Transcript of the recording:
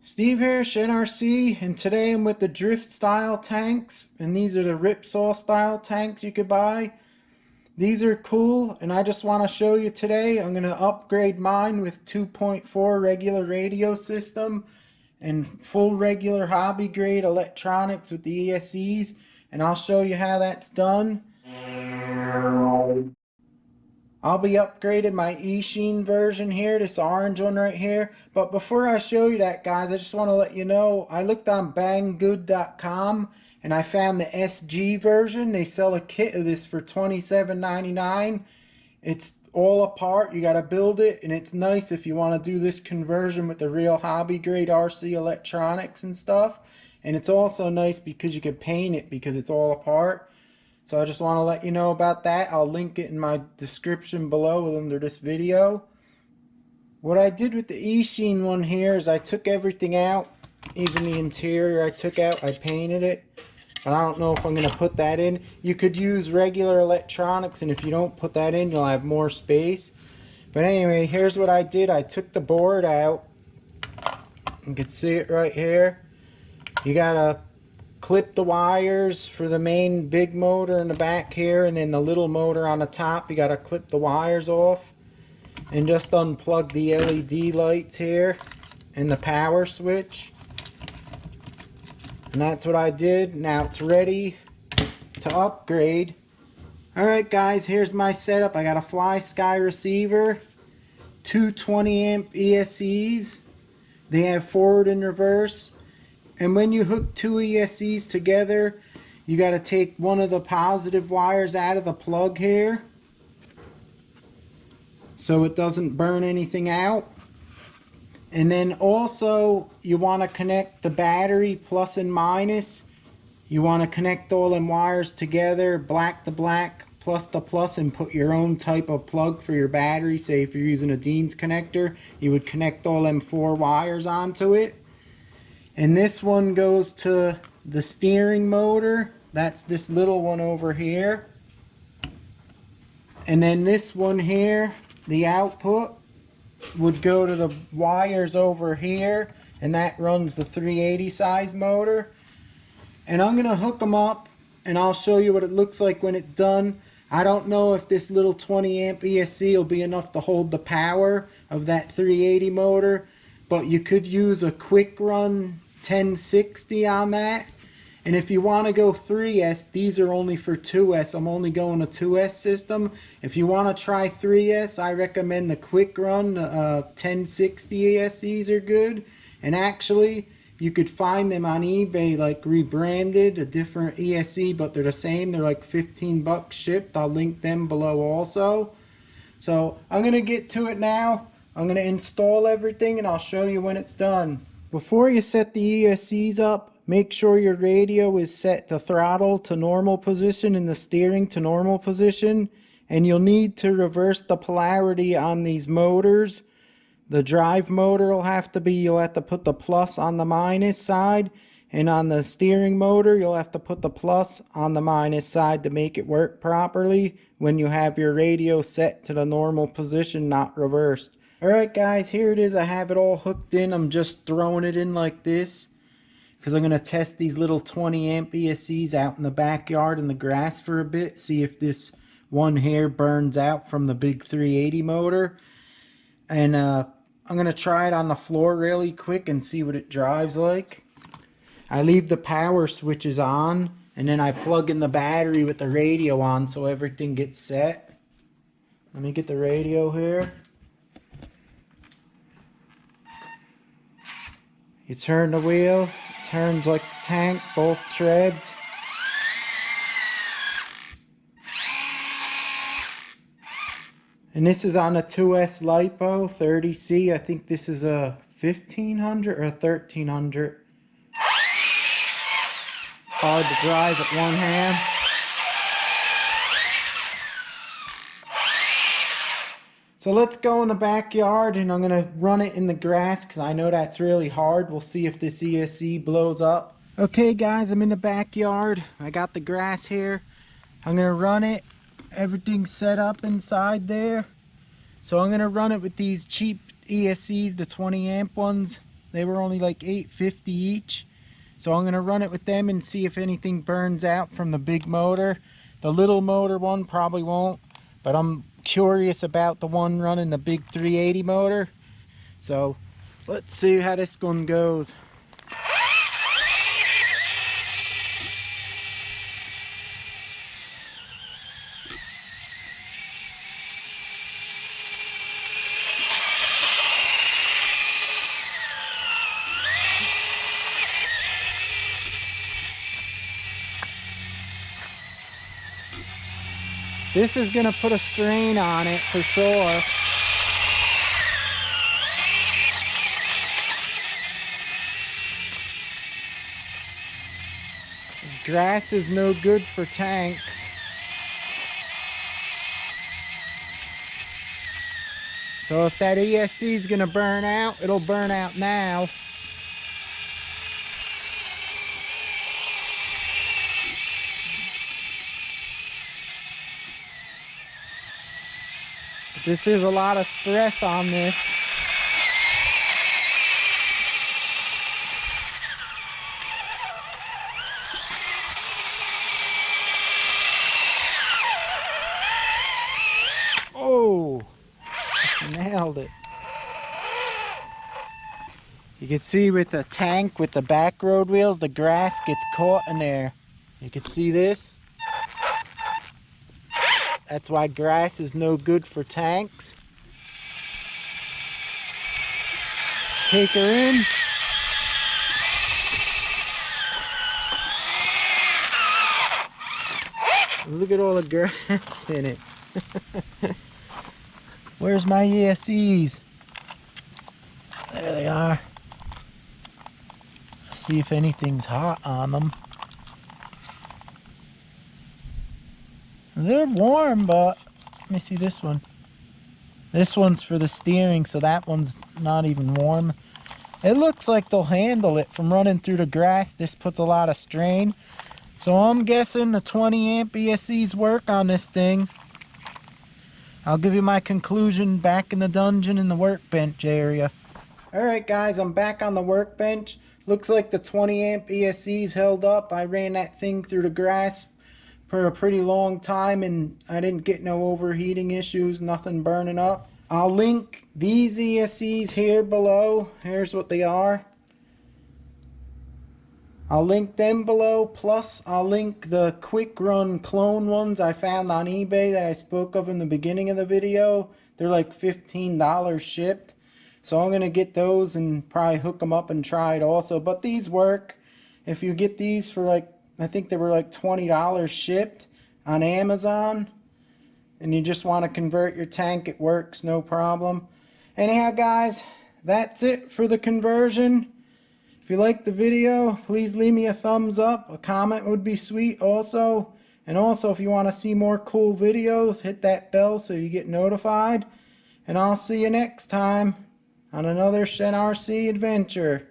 Steve here, NRC, and today I'm with the Drift style tanks, and these are the Ripsaw style tanks you could buy. These are cool, and I just want to show you today. I'm going to upgrade mine with 2.4 regular radio system and full regular hobby grade electronics with the ESCs, and I'll show you how that's done. I'll be upgrading my Eachine version here, this orange one right here. But before I show you that, guys, I just want to let you know, I looked on banggood.com and I found the SG version. They sell a kit of this for $27.99. It's all apart. You got to build it, and it's nice if you want to do this conversion with the real hobby grade RC electronics and stuff. And it's also nice because you can paint it because it's all apart. So I just want to let you know about that. I'll link it in my description below under this video. What I did with the Eachine one here is I took everything out. Even the interior I took out. I painted it. But I don't know if I'm going to put that in. You could use regular electronics, and if you don't put that in, you'll have more space. But anyway, here's what I did. I took the board out. You can see it right here. You got to clip the wires for the main big motor in the back here, and then the little motor on the top. You got to clip the wires off and just unplug the LED lights here and the power switch. And that's what I did. Now it's ready to upgrade. Alright guys, here's my setup. I got a Fly Sky receiver, two 20 amp ESCs. They have forward and reverse. And when you hook two ESCs together, you got to take one of the positive wires out of the plug here so it doesn't burn anything out. And then also you want to connect the battery plus and minus. You want to connect all them wires together, black to black, plus to plus, and put your own type of plug for your battery. Say if you're using a Dean's connector, you would connect all them 4 wires onto it. And this one goes to the steering motor. That's this little one over here. And then this one here, the output, would go to the wires over here. And that runs the 380 size motor. And I'm going to hook them up, and I'll show you what it looks like when it's done. I don't know if this little 20 amp ESC will be enough to hold the power of that 380 motor. But you could use a quick run 1060 on that. And if you want to go 3S, these are only for 2S. I'm only going a 2S system. If you want to try 3S, I recommend the quick run 1060 ESCs are good. And actually, you could find them on eBay like rebranded, a different ESC, but they're the same. They're like 15 bucks shipped. I'll link them below also. So I'm going to get to it now. I'm going to install everything, and I'll show you when it's done. Before you set the ESCs up, make sure your radio is set the throttle to normal position and the steering to normal position. And you'll need to reverse the polarity on these motors. The drive motor will have to be, you'll have to put the plus on the minus side. And on the steering motor, you'll have to put the plus on the minus side to make it work properly when you have your radio set to the normal position, not reversed. Alright guys, here it is. I have it all hooked in. I'm just throwing it in like this because I'm going to test these little 20 amp ESCs out in the backyard in the grass for a bit. See if this one here burns out from the big 380 motor. And I'm going to try it on the floor really quick and see what it drives like. I leave the power switches on, and then I plug in the battery with the radio on so everything gets set. Let me get the radio here. You turn the wheel, it turns like a tank, both treads. And this is on a 2S LiPo 30C. I think this is a 1500 or a 1300. It's hard to drive at one hand. So let's go in the backyard, and I'm going to run it in the grass because I know that's really hard. We'll see if this ESC blows up. Okay guys, I'm in the backyard. I got the grass here. I'm going to run it. Everything's set up inside there. So I'm going to run it with these cheap ESCs, the 20 amp ones. They were only like $8.50 each. So I'm going to run it with them and see if anything burns out from the big motor. The little motor one probably won't, but I'm curious about the one running the big 380 motor. So let's see how this one goes. This is going to put a strain on it for sure. This grass is no good for tanks. So if that ESC is going to burn out, it'll burn out now. This is a lot of stress on this. Oh, nailed it. You can see with the tank, with the back road wheels, the grass gets caught in there. You can see this. That's why grass is no good for tanks. Take her in. Look at all the grass in it. Where's my ESCs? There they are. Let's see if anything's hot on them. They're warm, but let me see this one. This one's for the steering, so that one's not even warm. It looks like they'll handle it from running through the grass. This puts a lot of strain. So I'm guessing the 20 amp ESCs work on this thing. I'll give you my conclusion back in the dungeon in the workbench area. Alright guys, I'm back on the workbench. Looks like the 20 amp ESCs held up. I ran that thing through the grass for a pretty long time and I didn't get no overheating issues, nothing burning up. I'll link these ESCs here below. Here's what they are. I'll link them below, plus I'll link the quick run clone ones I found on eBay that I spoke of in the beginning of the video. They're like $15 shipped. So I'm going to get those and probably hook them up and try it also. But these work. If you get these for like, I think they were like $20 shipped on Amazon, and you just want to convert your tank, it works, no problem. Anyhow guys, that's it for the conversion. If you liked the video, please leave me a thumbs up. A comment would be sweet also. And also if you want to see more cool videos, hit that bell so you get notified. And I'll see you next time on another Shen RC adventure.